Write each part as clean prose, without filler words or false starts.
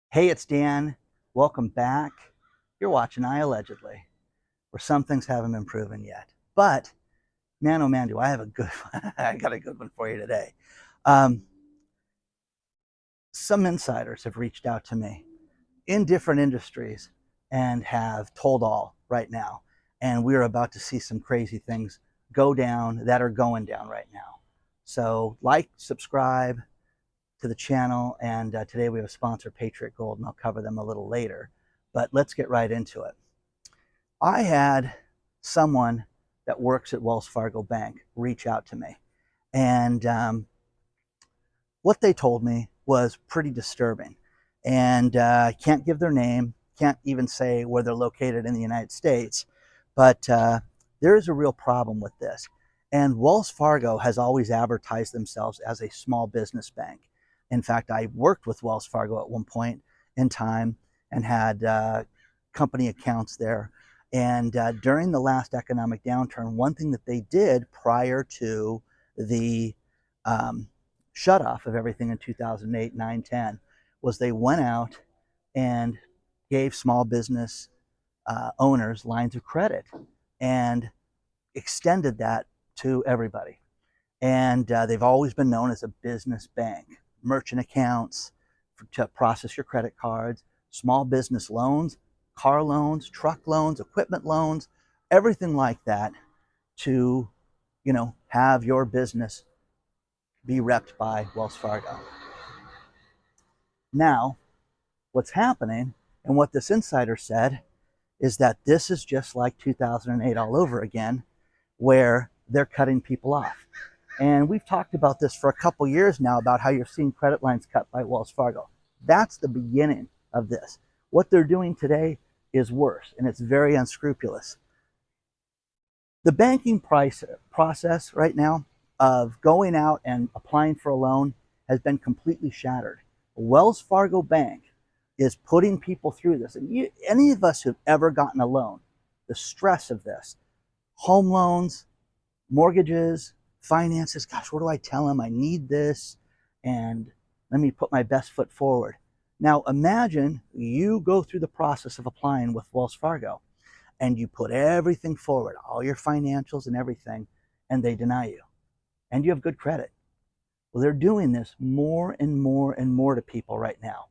Hey, it's Dan. Welcome back. You're watching iAllegedly, where some things haven't been proven yet. But man, oh man, do I have a good one. I got a good one for you today. Um, some insiders have reached out to me in different industries and have told all right now. And we're about to see some crazy things go down that are going down right now. So like, subscribe to the channel, and today we have a sponsor, Patriot Gold, and I'll cover them a little later. But let's get right into it. I had someone that works at Wells Fargo Bank reach out to me, and what they told me was pretty disturbing. And I can't give their name, can't even say where they're located in the United States, but there is a real problem with this. And Wells Fargo has always advertised themselves as a small business bank. In fact, I worked with Wells Fargo at one point in time and had company accounts there. And during the last economic downturn, one thing that they did prior to the shut off of everything in 2008, 9, 10 was they went out and gave small business owners lines of credit and extended that to everybody. And they've always been known as a business bank. Merchant accounts to process your credit cards, small business loans, car loans, truck loans, equipment loans, everything like that to, have your business be repped by Wells Fargo. Now, what's happening and what this insider said is that this is just like 2008 all over again, where they're cutting people off. And we've talked about this for a couple years now about how you're seeing credit lines cut by Wells Fargo. That's the beginning of this. What they're doing today is worse, and it's very unscrupulous. The banking process right now of going out and applying for a loan has been completely shattered. Wells Fargo Bank is putting people through this. And any of us who've ever gotten a loan, the stress of this, home loans, mortgages, finances, gosh, what do I tell them? I need this, and let me put my best foot forward. Now imagine you go through the process of applying with Wells Fargo and you put everything forward, all your financials and everything, and they deny you. And you have good credit. Well, they're doing this more and more and more to people right now,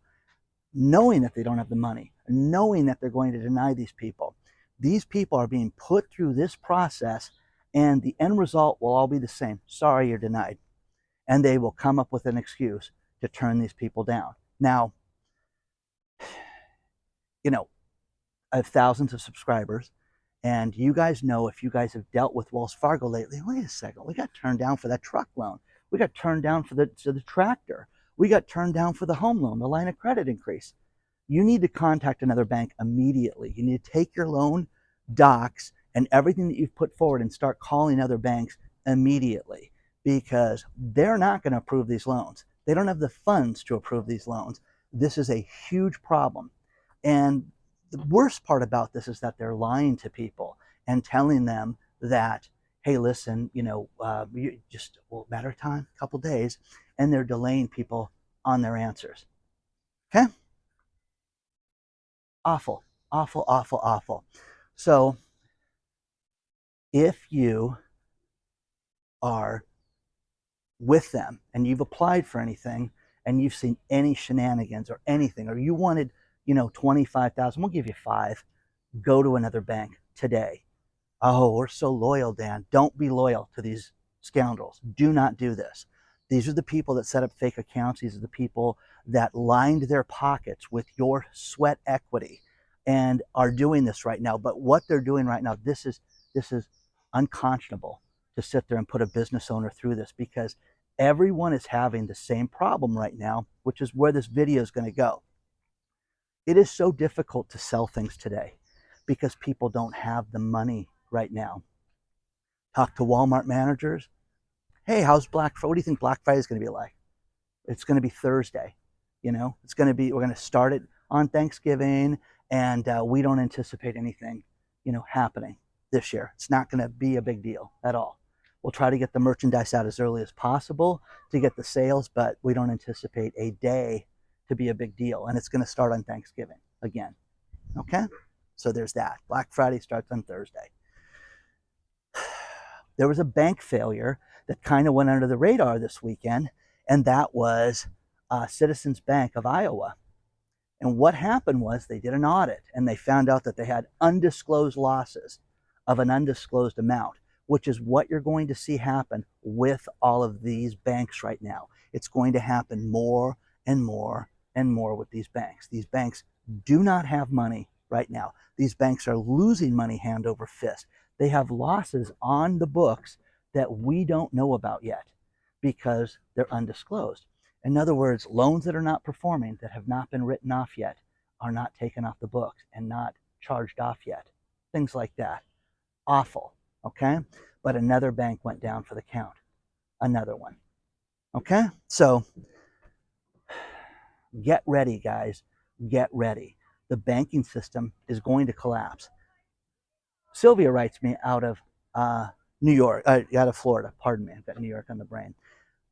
knowing that they don't have the money, knowing that they're going to deny these people. These people are being put through this process, and the end result will all be the same. Sorry, you're denied. And they will come up with an excuse to turn these people down. Now, I have thousands of subscribers, and you guys know, if you guys have dealt with Wells Fargo lately, wait a second, we got turned down for that truck loan. We got turned down for the tractor. We got turned down for the home loan, the line of credit increase. You need to contact another bank immediately. You need to take your loan docs and everything that you've put forward and start calling other banks immediately, because they're not going to approve these loans. They don't have the funds to approve these loans. This is a huge problem. And the worst part about this is that they're lying to people and telling them that, hey, listen, you just, well, matter of time, a couple days, and they're delaying people on their answers. Okay? Awful, awful, awful, awful. So if you are with them and you've applied for anything and you've seen any shenanigans or anything, or you wanted, 25,000, we'll give you 5, go to another bank today. Oh, we're so loyal, Dan. Don't be loyal to these scoundrels. Do not do this. These are the people that set up fake accounts. These are the people that lined their pockets with your sweat equity and are doing this right now. But what they're doing right now, this is unconscionable to sit there and put a business owner through this, because everyone is having the same problem right now, which is where this video is going to go. It is so difficult to sell things today because people don't have the money right now. Talk to Walmart managers. Hey, how's Black Friday? What do you think Black Friday is going to be like? It's going to be Thursday. It's going to be, we're going to start it on Thanksgiving, and we don't anticipate anything, happening this year. It's not going to be a big deal at all. We'll try to get the merchandise out as early as possible to get the sales, but we don't anticipate a day to be a big deal. And it's going to start on Thanksgiving again. Okay? So there's that. Black Friday starts on Thursday. There was a bank failure that kind of went under the radar this weekend, and that was Citizens Bank of Iowa. And what happened was they did an audit, and they found out that they had undisclosed losses of an undisclosed amount, which is what you're going to see happen with all of these banks right now. It's going to happen more and more and more with these banks. These banks do not have money right now. These banks are losing money hand over fist. They have losses on the books that we don't know about yet because they're undisclosed. In other words, loans that are not performing, that have not been written off yet, are not taken off the books and not charged off yet. Things like that. Awful, okay? But another bank went down for the count. Another one, okay? So get ready, guys. Get ready. The banking system is going to collapse. Sylvia writes me out of New York, out of Florida, pardon me, I've got New York on the brain,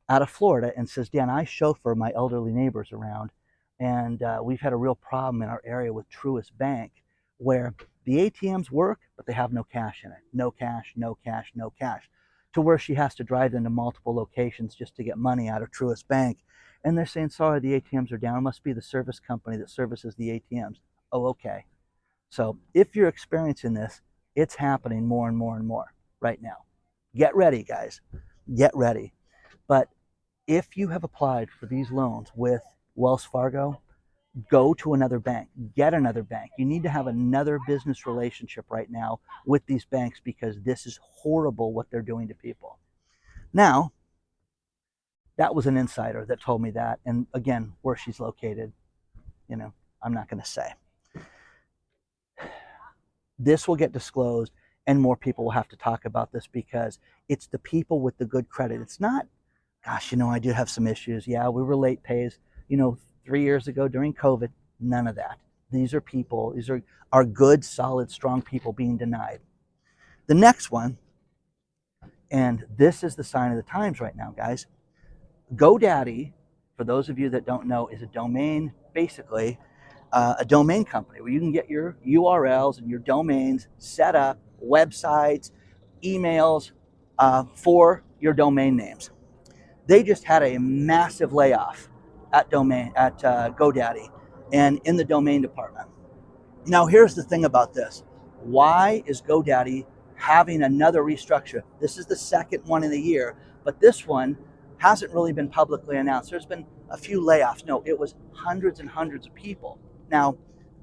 out of Florida, and says, Dan, I chauffeur my elderly neighbors around, and we've had a real problem in our area with Truist Bank where the ATMs work, but they have no cash in it. No cash, no cash, no cash. To where she has to drive them to multiple locations just to get money out of Truist Bank. And they're saying, sorry, the ATMs are down. It must be the service company that services the ATMs. Oh, okay. So if you're experiencing this, it's happening more and more and more right now. Get ready, guys. Get ready. But if you have applied for these loans with Wells Fargo, go to another bank. Get another bank. You need to have another business relationship right now with these banks because this is horrible what they're doing to people. Now, that was an insider that told me that. And again, where she's located, I'm not going to say. This will get disclosed and more people will have to talk about this because it's the people with the good credit. It's not, gosh, I do have some issues. Yeah, we were late pays, 3 years ago during COVID. None of that. These are people, these are good, solid, strong people being denied. The next one, and this is the sign of the times right now, guys. GoDaddy, for those of you that don't know, is a domain, basically, a domain company where you can get your URLs and your domains set up, websites, emails for your domain names. They just had a massive layoff at GoDaddy and in the domain department. Now, here's the thing about this. Why is GoDaddy having another restructure? This is the second one in the year, but this one hasn't really been publicly announced. There's been a few layoffs. No, it was hundreds and hundreds of people. Now,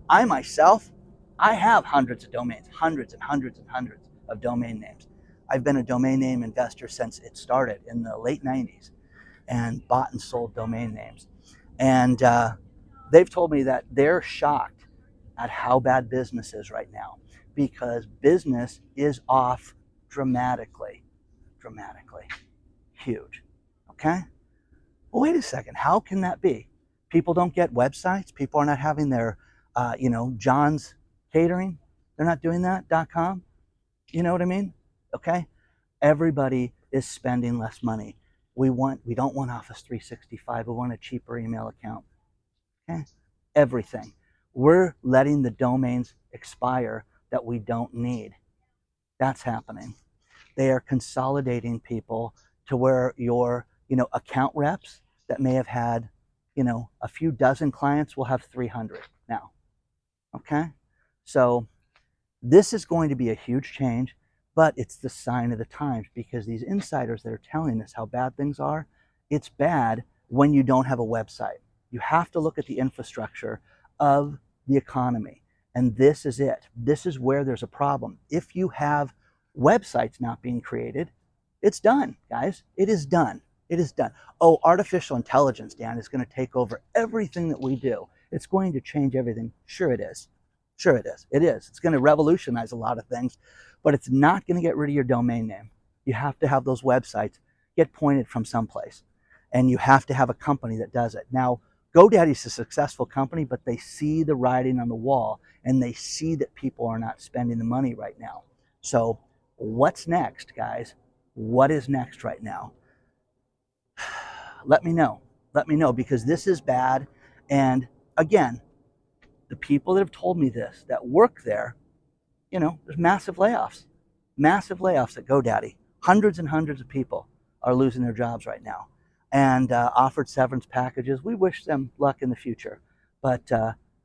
I myself, I have hundreds of domains, hundreds and hundreds and hundreds of domain names. I've been a domain name investor since it started in the late 90s and bought and sold domain names. And they've told me that they're shocked at how bad business is right now because business is off dramatically, huge, okay? Well, wait a second, how can that be? People don't get websites. People are not having their, John's Catering. They're not doing that, .com. You know what I mean? Okay? Everybody is spending less money. We don't want Office 365. We want a cheaper email account. Okay? Everything. We're letting the domains expire that we don't need. That's happening. They are consolidating people to where your, account reps that may have had, a few dozen clients will have 300 now. Okay? So this is going to be a huge change, but it's the sign of the times because these insiders that are telling us how bad things are, it's bad when you don't have a website. You have to look at the infrastructure of the economy. And this is it. This is where there's a problem. If you have websites not being created, it's done, guys. It is done. It is done. Oh, artificial intelligence, Dan, is going to take over everything that we do. It's going to change everything. Sure it is. Sure it is. It is. It's going to revolutionize a lot of things, but it's not going to get rid of your domain name. You have to have those websites get pointed from someplace, and you have to have a company that does it. Now, GoDaddy's a successful company, but they see the writing on the wall, and they see that people are not spending the money right now. So what's next, guys? What is next right now? Let me know. Let me know, because this is bad, And again, the people that have told me this, that work there, there's massive layoffs at GoDaddy. Hundreds and hundreds of people are losing their jobs right now, and offered severance packages. We wish them luck in the future, but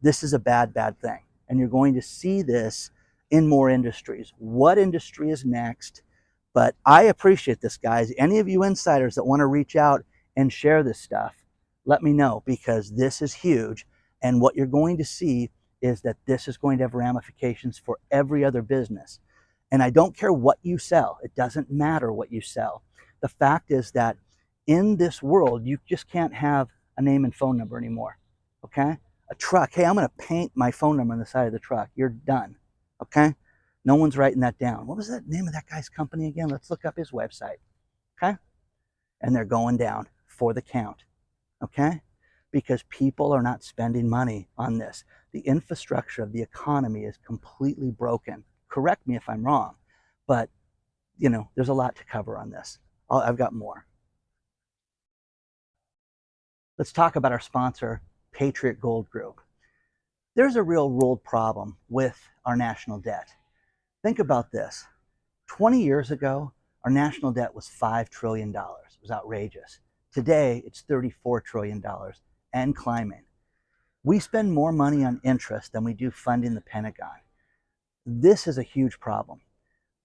this is a bad, bad thing. And you're going to see this in more industries. What industry is next? But I appreciate this, guys. Any of you insiders that want to reach out and share this stuff, let me know, because this is huge. And what you're going to see is that this is going to have ramifications for every other business. And I don't care what you sell. It doesn't matter what you sell. The fact is that in this world, you just can't have a name and phone number anymore, okay? A truck, hey, I'm going to paint my phone number on the side of the truck. You're done, okay? No one's writing that down. What was the name of that guy's company again? Let's look up his website, okay? And they're going down for the count, okay? Because people are not spending money on this. The infrastructure of the economy is completely broken. Correct me if I'm wrong, but there's a lot to cover on this. I've got more. Let's talk about our sponsor, Patriot Gold Group. There's a real world problem with our national debt. Think about this. 20 years ago, our national debt was $5 trillion. It was outrageous. Today, it's $34 trillion and climbing. We spend more money on interest than we do funding the Pentagon. This is a huge problem.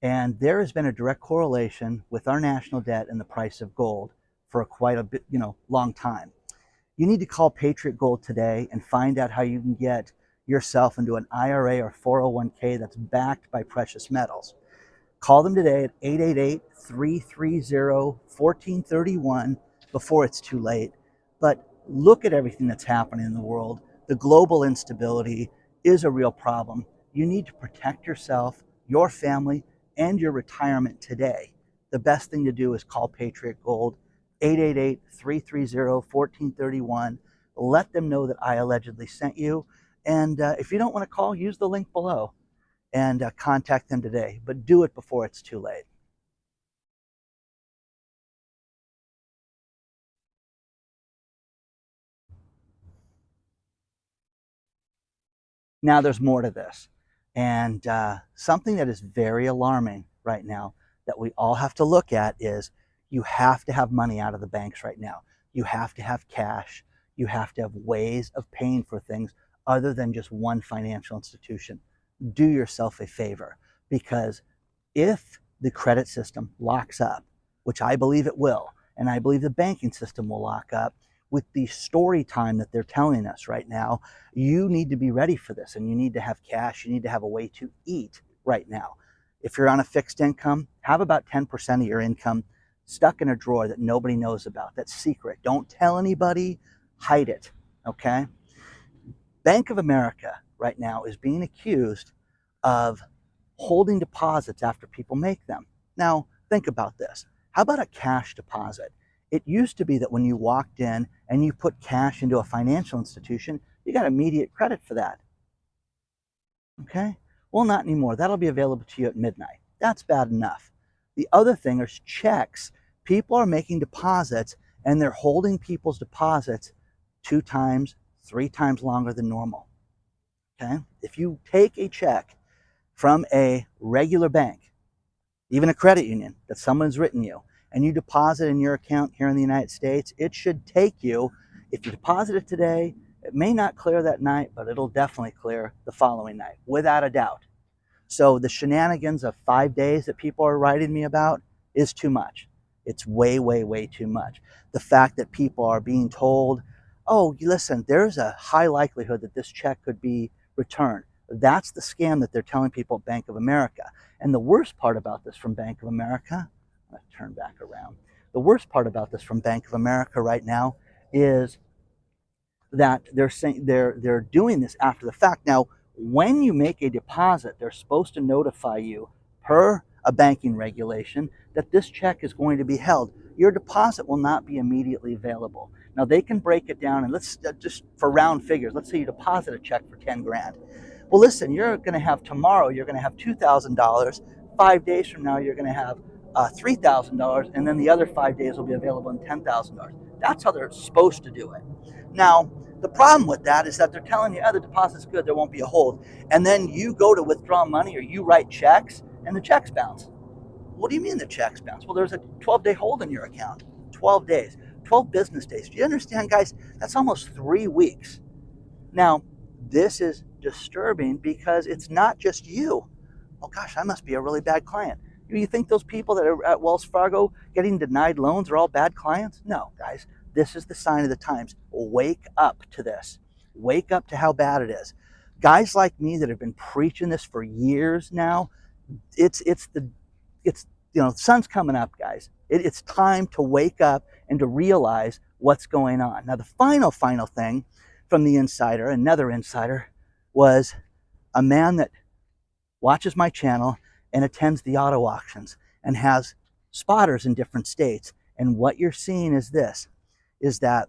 And there has been a direct correlation with our national debt and the price of gold for quite a bit, long time. You need to call Patriot Gold today and find out how you can get yourself into an IRA or 401k that's backed by precious metals. Call them today at 888-330-1431 before it's too late. But look at everything that's happening in the world. The global instability is a real problem. You need to protect yourself, your family, and your retirement today. The best thing to do is call Patriot Gold, 888-330-1431. Let them know that I allegedly sent you. And if you don't want to call, use the link below and contact them today. But do it before it's too late. Now there's more to this. And something that is very alarming right now that we all have to look at is you have to have money out of the banks right now. You have to have cash. You have to have ways of paying for things other than just one financial institution. Do yourself a favor, because if the credit system locks up, which I believe it will, and I believe the banking system will lock up, with the story time that they're telling us right now, you need to be ready for this, and you need to have cash. You need to have a way to eat right now. If you're on a fixed income, have about 10% of your income stuck in a drawer that nobody knows about. That's secret. Don't tell anybody. Hide it, okay? Bank of America right now is being accused of holding deposits after people make them. Now, think about this. How about a cash deposit? It used to be that when you walked in and you put cash into a financial institution, you got immediate credit for that. Okay? Well, not anymore. That'll be available to you at midnight. That's bad enough. The other thing is checks. People are making deposits and they're holding people's deposits 2 times, 3 times longer than normal. Okay? If you take a check from a regular bank, even a credit union that someone's written you, and you deposit in your account here in the United States, it should take you, if you deposit it today, it may not clear that night, but it'll definitely clear the following night, without a doubt. So the shenanigans of 5 days that people are writing me about is too much. It's way, way, way too much. The fact that people are being told, oh, listen, there's a high likelihood that this check could be returned. That's the scam that they're telling people at Bank of America. And the worst part about this from Bank of America, let's turn back around. The worst part about this from Bank of America right now is that they're saying they're doing this after the fact. Now, when you make a deposit, they're supposed to notify you per a banking regulation that this check is going to be held. Your deposit will not be immediately available. Now, they can break it down, and let's just for round figures, let's say you deposit a check for 10 grand. Well, listen, you're going to have tomorrow, you're going to have $2,000. 5 days from now, you're going to have $3,000, and then the other 5 days will be available in $10,000. That's how they're supposed to do it. Now, The problem with that is that they're telling you, oh, the deposit's good, there won't be a hold. And then you go to withdraw money or you write checks and the checks bounce. What do you mean the checks bounce? Well, there's a 12-day hold in your account. 12 days, 12 business days. Do you understand, guys? That's almost 3 weeks. Now, this is disturbing because it's not just you. Oh gosh, I must be a really bad client. You think those people that are at Wells Fargo getting denied loans are all bad clients? No, guys. This is the sign of the times. Wake up to this. Wake up to how bad it is. Guys like me that have been preaching this for years now, it's the sun's coming up, guys. It's time to wake up and to realize what's going on. Now, the final thing from the insider, another insider, was a man that watches my channel and attends the auto auctions and has spotters in different states. And what you're seeing is this, is that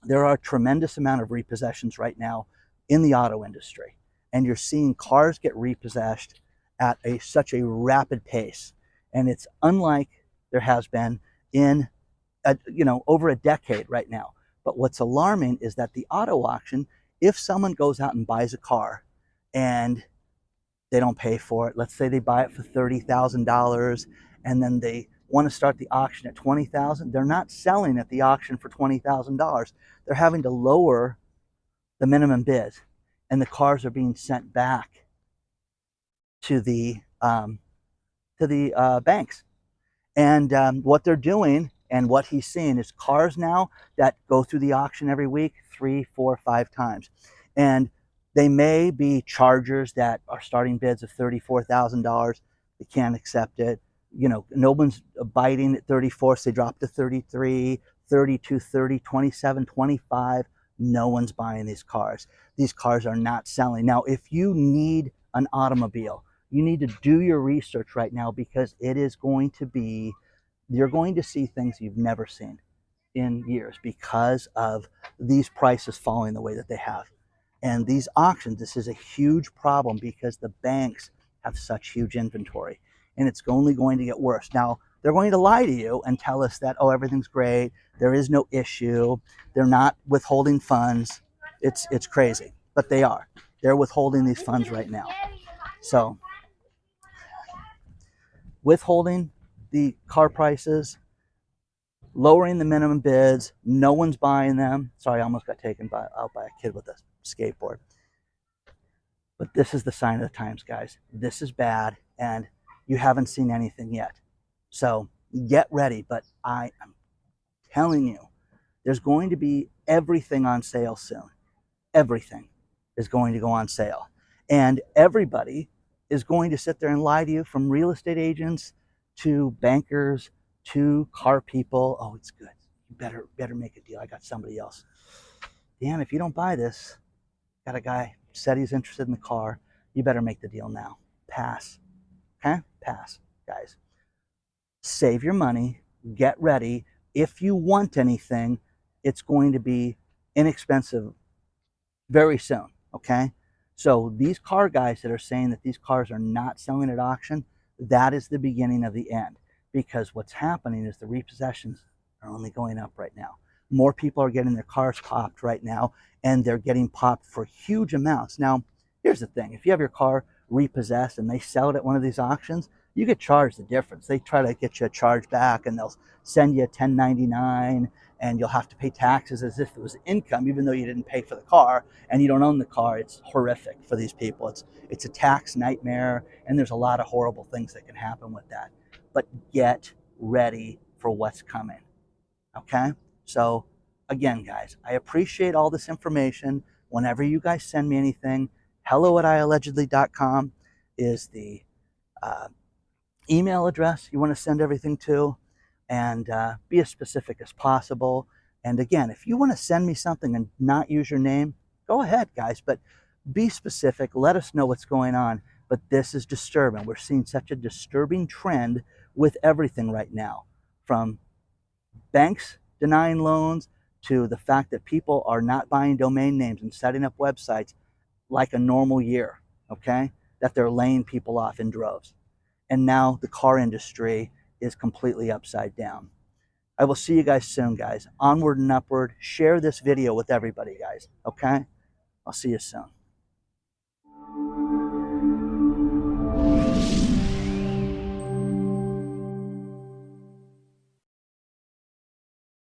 there are a tremendous amount of repossessions right now in the auto industry. And you're seeing cars get repossessed at such a rapid pace. And it's unlike there has been in over a decade right now. But what's alarming is that the auto auction, if someone goes out and buys a car and they don't pay for it, let's say they buy it for $30,000 and then they want to start the auction at $20,000, they're not selling at the auction for $20,000. They're having to lower the minimum bid, and the cars are being sent back to the banks. And what they're doing and what he's seeing is cars now that go through the auction every week 3, 4, 5 times. And they may be Chargers that are starting bids of $34,000. They can't accept it. No one's biting at 34, so they drop to 33, 32, 30, 27, 25. No one's buying these cars. These cars are not selling. Now, if you need an automobile, you need to do your research right now, because it is going to be, you're going to see things you've never seen in years because of these prices falling the way that they have. And these auctions, this is a huge problem because the banks have such huge inventory, and it's only going to get worse. Now, they're going to lie to you and tell us that, oh, everything's great, there is no issue, they're not withholding funds. It's crazy, but they are. They're withholding these funds right now. So, withholding the car prices, lowering the minimum bids, no one's buying them. Sorry, I almost got taken out by a kid with a skateboard. But this is the sign of the times, guys. This is bad, and you haven't seen anything yet. So get ready, but I am telling you, there's going to be everything on sale soon. Everything is going to go on sale. And everybody is going to sit there and lie to you, from real estate agents to bankers to car people. Oh, it's good. You better make a deal. I got somebody else. Dan, if you don't buy this, got a guy said he's interested in the car. You better make the deal now. Pass. Okay? Pass, guys. Save your money. Get ready. If you want anything, it's going to be inexpensive very soon. Okay? So these car guys that are saying that these cars are not selling at auction, that is the beginning of the end. Because what's happening is the repossessions are only going up right now. More people are getting their cars popped right now, and they're getting popped for huge amounts. Now, here's the thing. If you have your car repossessed and they sell it at one of these auctions, you get charged the difference. They try to get you a charge back, and they'll send you a 1099, and you'll have to pay taxes as if it was income, even though you didn't pay for the car and you don't own the car. It's horrific for these people. It's a tax nightmare, and there's a lot of horrible things that can happen with that. But get ready for what's coming. Okay? So again, guys, I appreciate all this information. Whenever you guys send me anything, hello@iallegedly.com is the email address you want to send everything to, and be as specific as possible. And again, if you want to send me something and not use your name, go ahead, guys, but be specific. Let us know what's going on. But this is disturbing. We're seeing such a disturbing trend with everything right now, from banks denying loans to the fact that people are not buying domain names and setting up websites like a normal year, okay? That they're laying people off in droves. And now the car industry is completely upside down. I will see you guys soon, guys. Onward and upward. Share this video with everybody, guys. Okay? I'll see you soon.